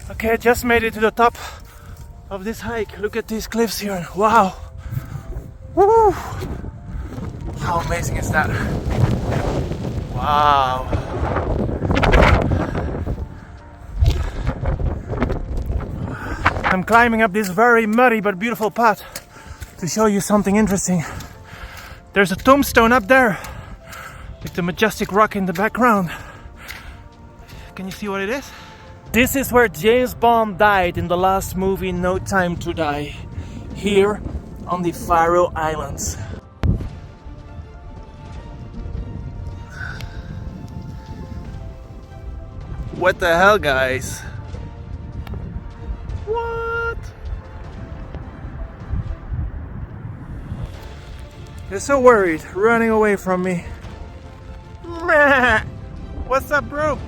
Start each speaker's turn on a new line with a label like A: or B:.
A: Okay, I just made it to the top of this hike. Look at these cliffs here. Wow. Woo! How amazing is that? Wow. I'm climbing up this very muddy but beautiful path to show you something interesting. There's a tombstone up there with the majestic rock in the background. Can you see what it is? This is where James Bond died in the last movie No Time to Die, here on the Faroe Islands. What the hell, guys? What? You're so worried, running away from me. What's up, bro?